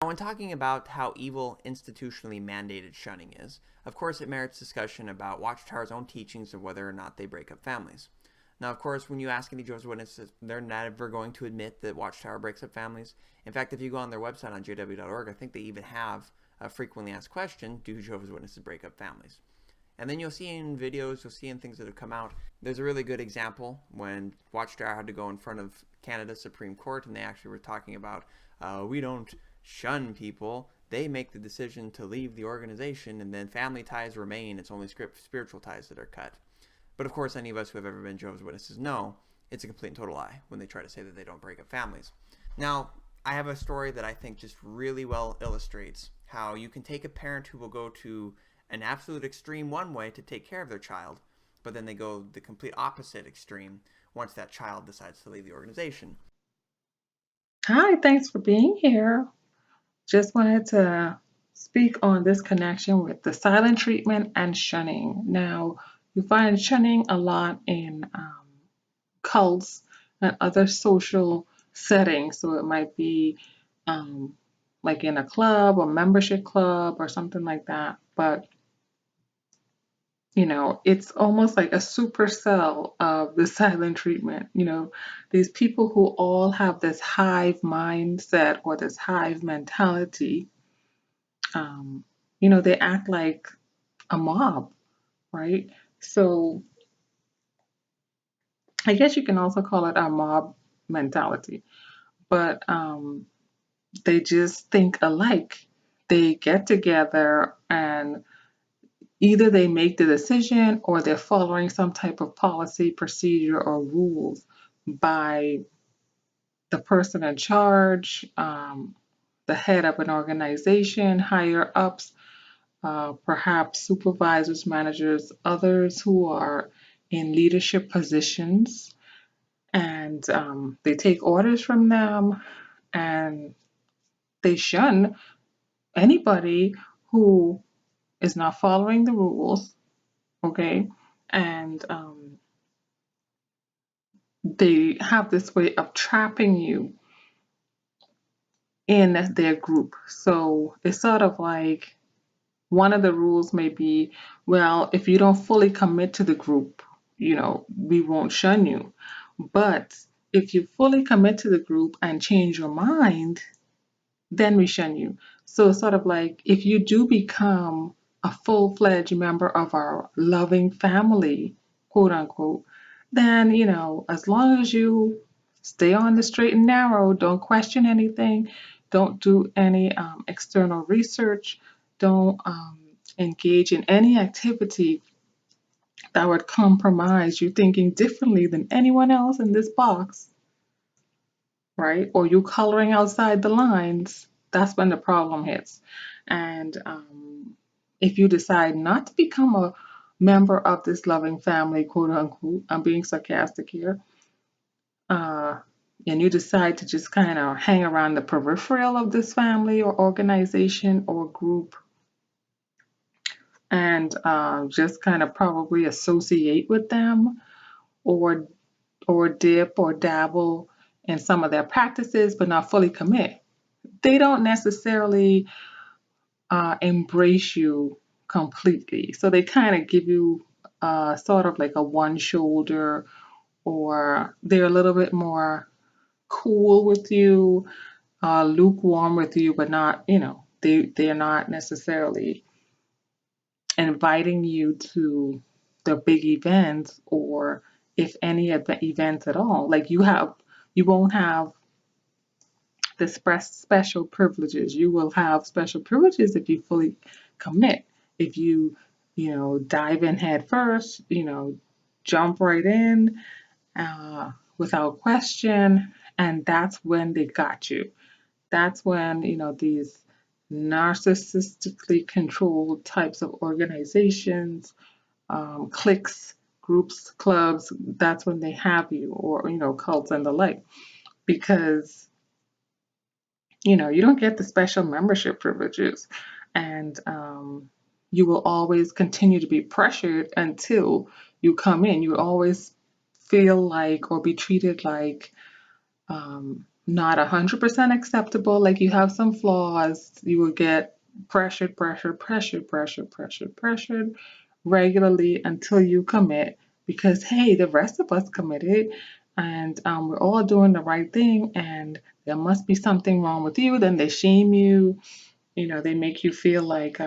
Now, when talking about how evil institutionally mandated shunning is, of course it merits discussion about Watchtower's own teachings of whether or not they break up families. Now, of course, when you ask any Jehovah's Witnesses, they're never going to admit that Watchtower breaks up families. In fact, if you go on their website on jw.org, I think they even have a frequently asked question, do Jehovah's Witnesses break up families? And then you'll see in videos, you'll see in things that have come out, there's a really good example when Watchtower had to go in front of Canada's Supreme Court, and they actually were talking about, we don't shun people. They make the decision to leave the organization, and then family ties remain. It's only spiritual ties that are cut. But of course, any of us who have ever been Jehovah's Witnesses know it's a complete and total lie when they try to say that they don't break up families. Now, I have a story that I think just really well illustrates how you can take a parent who will go to an absolute extreme one way to take care of their child, but then they go the complete opposite extreme once that child decides to leave the organization. Hi, thanks for being here. Just wanted to speak on this connection with the silent treatment and shunning. Now, you find shunning a lot in cults and other social settings. So it might be um, like in a club or membership club or something like that. But it's almost like a supercell of the silent treatment. These people who all have this hive mindset or this hive mentality, um, they act like a mob, right? So I guess you can also call it a mob mentality, but they just think alike. They get together and either they make the decision or they're following some type of policy, procedure, or rules by the person in charge, the head of an organization, higher ups, perhaps supervisors, managers, others who are in leadership positions, and they take orders from them and they shun anybody who is not following the rules, okay? And they have this way of trapping you in their group. So it's sort of like one of the rules may be, well, if you don't fully commit to the group, we won't shun you. But if you fully commit to the group and change your mind, then we shun you. So it's sort of like if you do become a full-fledged member of our loving family, quote unquote, then, as long as you stay on the straight and narrow, don't question anything, don't do any external research, don't engage in any activity that would compromise you thinking differently than anyone else in this box, right? Or you coloring outside the lines, that's when the problem hits. And if you decide not to become a member of this loving family, quote unquote, I'm being sarcastic here, uh, and you decide to just kind of hang around the peripheral of this family or organization or group and just kind of probably associate with them or dip or dabble in some of their practices but not fully commit, they don't necessarily embrace you completely. So they kind of give you sort of like a one shoulder, or they're a little bit more cool with you, lukewarm with you, but not, they're not necessarily inviting you to the big events or if any events at all. Like you won't have the special privileges. You will have special privileges if you fully commit. If you, dive in head first, jump right in without question, and that's when they got you. That's when, these narcissistically controlled types of organizations, cliques, groups, clubs, that's when they have you, or, cults and the like. Because you don't get the special membership privileges, and you will always continue to be pressured until you come in. You always feel like or be treated like not 100% acceptable. Like you have some flaws, you will get pressured regularly until you commit because, hey, the rest of us committed and we're all doing the right thing and there must be something wrong with you. Then they shame you, they make you feel like,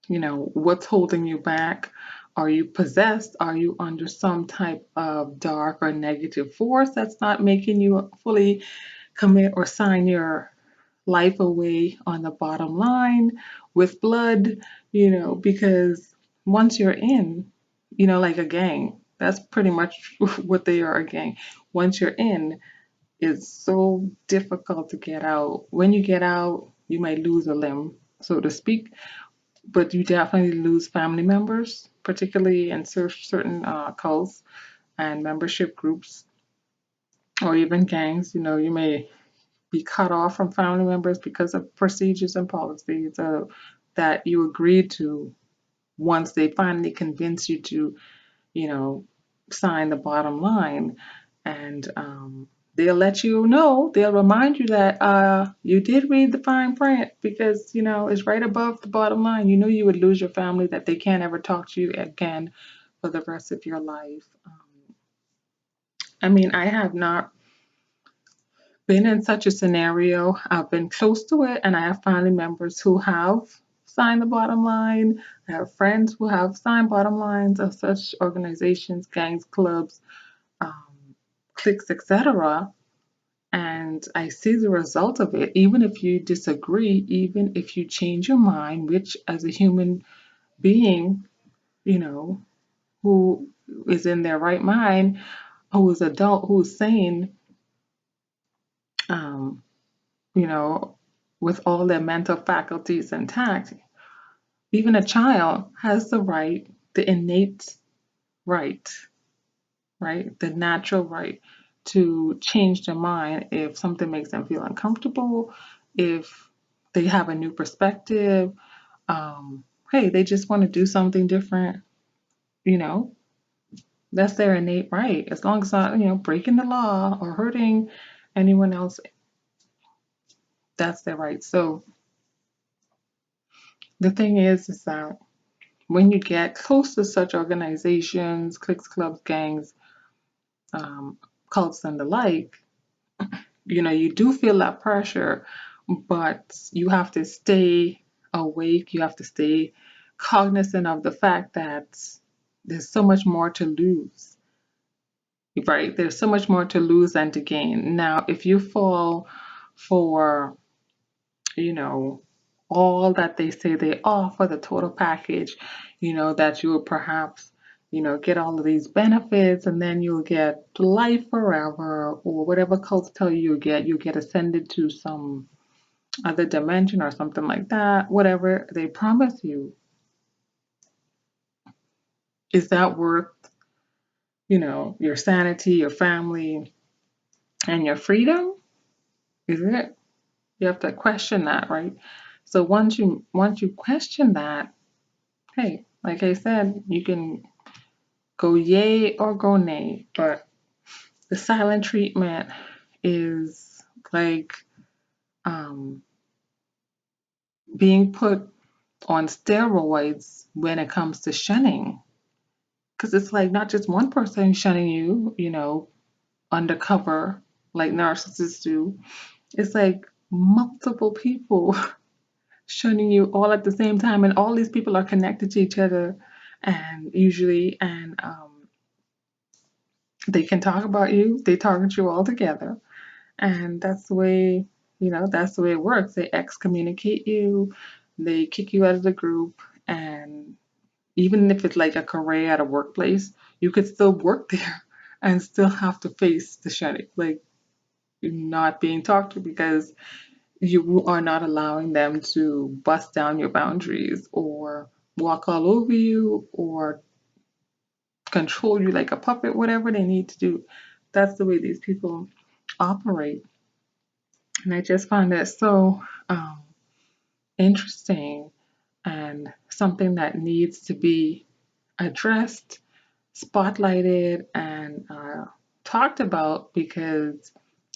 what's holding you back? Are you possessed? Are you under some type of dark or negative force that's not making you fully commit or sign your life away on the bottom line with blood? Because once you're in, like a gang, that's pretty much what they are, a gang. Once you're in, it's so difficult to get out. When you get out, you might lose a limb, so to speak, but you definitely lose family members, particularly in certain cults and membership groups or even gangs. You may be cut off from family members because of procedures and policies that you agreed to once they finally convince you to, you know, sign the bottom line. And they'll let you know, they'll remind you that you did read the fine print because, it's right above the bottom line. You knew you would lose your family, that they can't ever talk to you again for the rest of your life. I mean, I have not been in such a scenario. I've been close to it, and I have family members who have signed the bottom line. I have friends who have signed bottom lines of such organizations, gangs, clubs, cliques, etc. And I see the result of it. Even if you disagree, even if you change your mind, which as a human being, who is in their right mind, who is adult, who is sane, um, you know, with all their mental faculties intact, even a child has the right, the innate right, right, the natural right to change their mind if something makes them feel uncomfortable, if they have a new perspective, hey, they just want to do something different, you know, that's their innate right. As long as not, breaking the law or hurting anyone else, that's their right. So the thing is that when you get close to such organizations, cliques, clubs, gangs, cults, and the like, you do feel that pressure, but you have to stay awake. You have to stay cognizant of the fact that there's so much more to lose, right? There's so much more to lose than to gain. Now, if you fall for, you know, all that they say they offer, the total package, that you will perhaps, get all of these benefits and then you'll get life forever or whatever cults tell you get ascended to some other dimension or something like that, whatever they promise you. Is that worth, your sanity, your family, and your freedom? Is it? You have to question that, right? So once you question that, hey, like I said, you can go yay or go nay, but the silent treatment is like being put on steroids when it comes to shunning. Because it's like not just one person shunning you, undercover, like narcissists do. It's like multiple people shunning you all at the same time, and all these people are connected to each other, and usually, and they can talk about you. They target you all together, and that's the way, that's the way it works. They excommunicate you, they kick you out of the group, and even if it's like a career at a workplace, you could still work there and still have to face the shunning, like not being talked to because you are not allowing them to bust down your boundaries or walk all over you or control you like a puppet, whatever they need to do. That's the way these people operate. And I just find that so interesting and something that needs to be addressed, spotlighted, and talked about because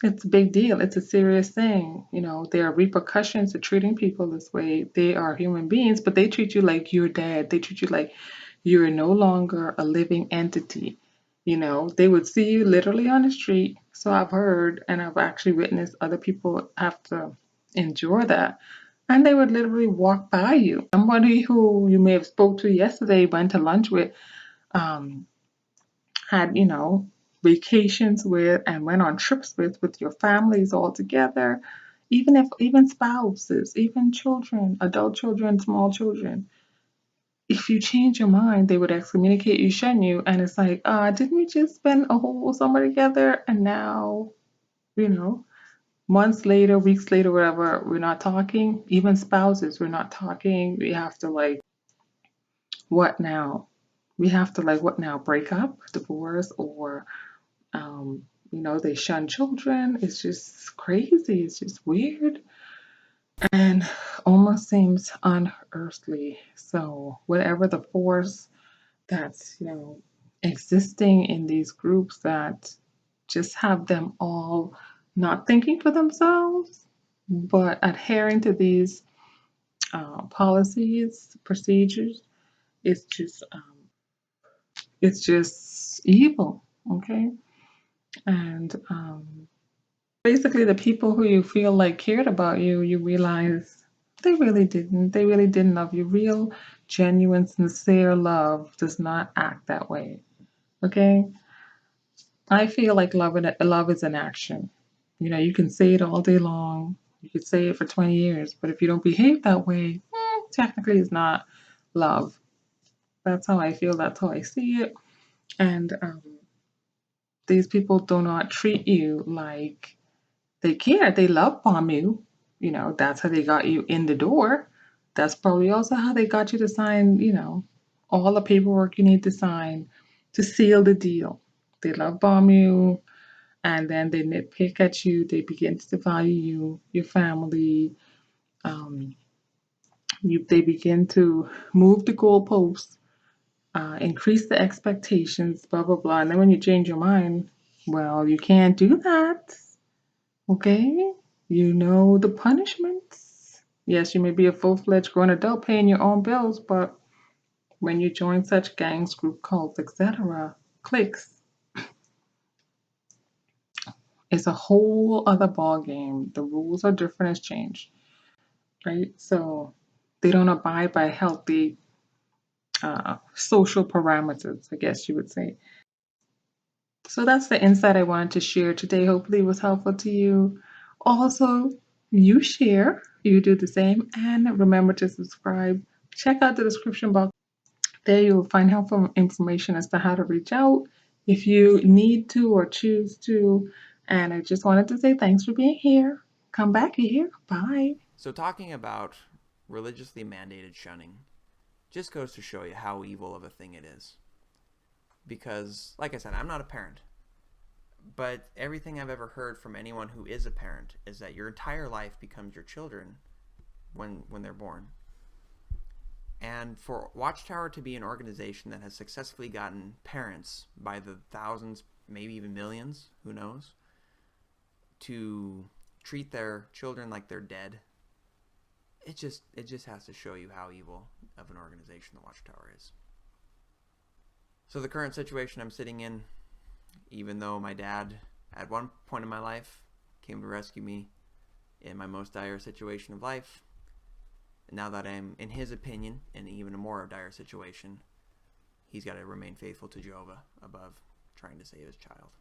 It's a big deal. It's a serious thing. There are repercussions to treating people this way. They are human beings, but they treat you like you're dead. They treat you like you're no longer a living entity. They would see you literally on the street. So I've heard and I've actually witnessed other people have to endure that. And they would literally walk by you. Somebody who you may have spoke to yesterday, went to lunch with, um, had, vacations with and went on trips with your families all together, even spouses, even children, adult children, small children. If you change your mind, they would excommunicate you, shun you, and it's like, didn't we just spend a whole summer together and now, you know, months later, weeks later, whatever, we're not talking. Even spouses, we're not talking. We have to like, what now? We have to like, what now? Break up, divorce, or they shun children. It's just crazy. It's just weird and almost seems unearthly. So, whatever the force that's, existing in these groups that just have them all not thinking for themselves, but adhering to these policies, procedures, it's just, it's just evil. Okay. And basically the people who you feel like cared about you, you realize they really didn't. They really didn't love you. Real, genuine, sincere love does not act that way. Okay? I feel like love is an action. You can say it all day long. You could say it for 20 years, but if you don't behave that way, technically it's not love. That's how I feel. That's how I see it. And these people do not treat you like they care. They love bomb you. That's how they got you in the door. That's probably also how they got you to sign, all the paperwork you need to sign to seal the deal. They love bomb you and then they nitpick at you. They begin to value you, your family. Um, they begin to move the goalposts, increase the expectations, blah, blah, blah. And then when you change your mind, well, you can't do that. Okay? You know the punishments. Yes, you may be a full fledged grown adult paying your own bills, but when you join such gangs, group cults, etc., cliques, it's a whole other ball game. The rules are different, it's changed, right? So they don't abide by healthy social parameters, I guess you would say. So that's the insight I wanted to share today. Hopefully, it was helpful to you. Also, you share, you do the same, and remember to subscribe. Check out the description box. There you will find helpful information as to how to reach out if you need to or choose to. And I just wanted to say thanks for being here. Come back here. Bye. So talking about religiously mandated shunning just goes to show you how evil of a thing it is. Because, like I said, I'm not a parent. But everything I've ever heard from anyone who is a parent is that your entire life becomes your children when they're born. And for Watchtower to be an organization that has successfully gotten parents by the thousands, maybe even millions, who knows, to treat their children like they're dead, it just has to show you how evil of an organization the Watchtower is. So the current situation I'm sitting in, even though my dad at one point in my life came to rescue me in my most dire situation of life, now that I'm, in his opinion, in even a more dire situation, he's got to remain faithful to Jehovah above trying to save his child.